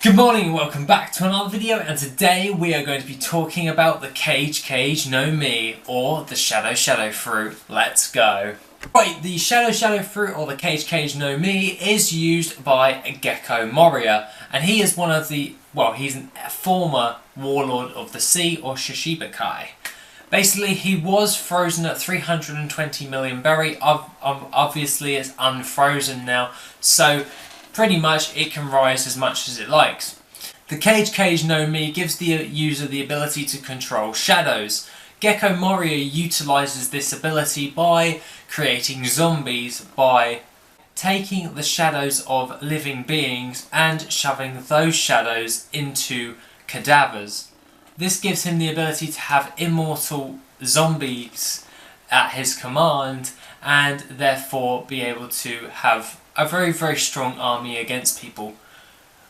Good morning and welcome back to another video, and today we are going to be talking about the Kage Kage No Mi, or the Shadow Fruit. Let's go. Right, the Shadow Fruit, or the Kage Kage No Mi, is used by Gekko Moria, and he is one of the, well, he's a former warlord of the sea, or Shishibakai. Basically, he was frozen at 320 million berry. Obviously, it's unfrozen now, so pretty much it can rise as much as it likes. The Kage Kage No Mi gives the user the ability to control shadows. Gekko Moria utilises this ability by creating zombies by taking the shadows of living beings and shoving those shadows into cadavers. This gives him the ability to have immortal zombies at his command and therefore be able to have a very, very strong army against people.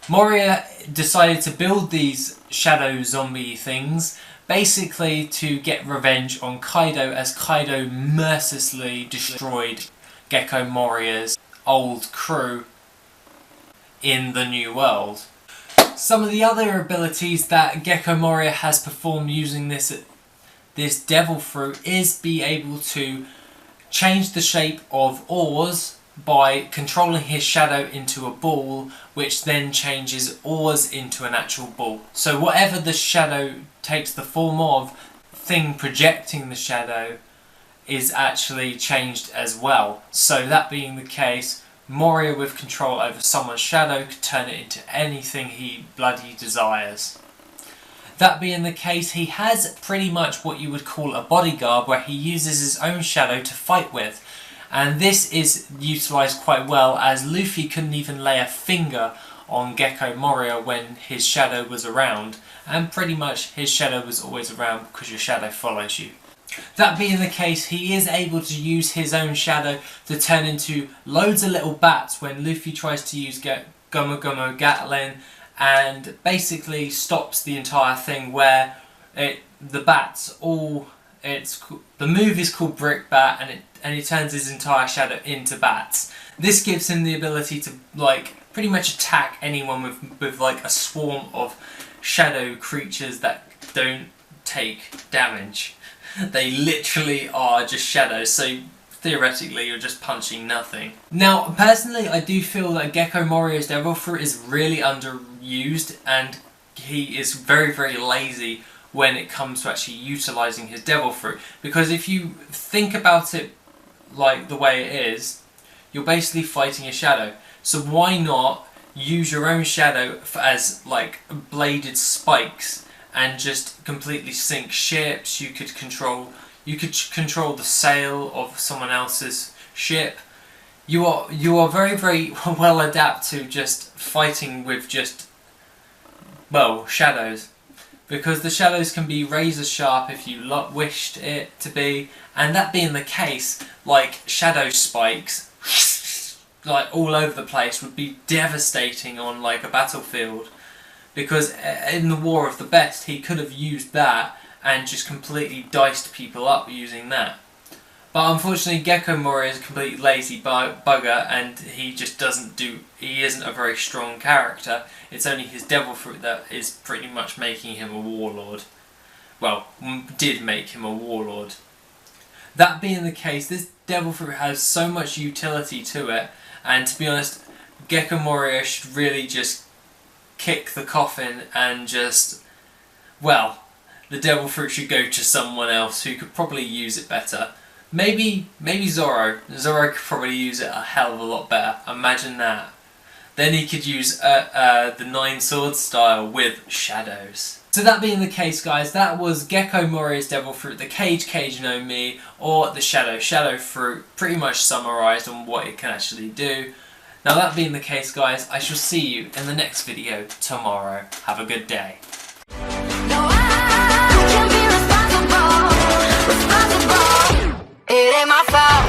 Moria decided to build these shadow zombie things basically to get revenge on Kaido, as Kaido mercilessly destroyed Gekko Moria's old crew in the New World. Some of the other abilities that Gekko Moria has performed using this devil fruit is be able to change the shape of ores by controlling his shadow into a ball, which then changes ores into an actual ball. So whatever the shadow takes the form of, thing projecting the shadow is actually changed as well. So that being the case, Moria with control over someone's shadow could turn it into anything he bloody desires. That being the case, he has pretty much what you would call a bodyguard, where he uses his own shadow to fight with. And this is utilised quite well, as Luffy couldn't even lay a finger on Gekko Moria when his shadow was around, and pretty much his shadow was always around because your shadow follows you. That being the case, he is able to use his own shadow to turn into loads of little bats when Luffy tries to use Gomu Gomu Gatling, and basically stops the entire thing where the bats all... the move is called Brick Bat, and he turns his entire shadow into bats. This gives him the ability to pretty much attack anyone with like a swarm of shadow creatures that don't take damage. They literally are just shadows, so theoretically you're just punching nothing. Now personally, I do feel that Gekko Moria's Devil Fruit is really underused, and he is very, very lazy when it comes to actually utilising his Devil Fruit. Because if you think about it like the way it is, you're basically fighting a shadow. So why not use your own shadow as like bladed spikes and just completely sink ships? You could control the sail of someone else's ship. You are very, very well adapted to just fighting with just, well, shadows. Because the shadows can be razor sharp if you wished it to be, and that being the case, like shadow spikes, like all over the place, would be devastating on like a battlefield. Because in the War of the Best, he could have used that and just completely diced people up using that. But unfortunately, Gekko Moria is a completely lazy bugger, and he just he isn't a very strong character. It's only his Devil Fruit that is pretty much making him a warlord. Well, did make him a warlord. That being the case, this Devil Fruit has so much utility to it, and to be honest, Gekko Moria should really just kick the coffin and just, well, the Devil Fruit should go to someone else who could probably use it better. Maybe Zoro. Zoro could probably use it a hell of a lot better. Imagine that. Then he could use the Nine Swords style with shadows. So that being the case, guys, that was Gekko Moria's Devil Fruit, the Kage Kage No Mi, or the Shadow Fruit, pretty much summarised on what it can actually do. Now that being the case, guys, I shall see you in the next video tomorrow. Have a good day. It ain't my fault.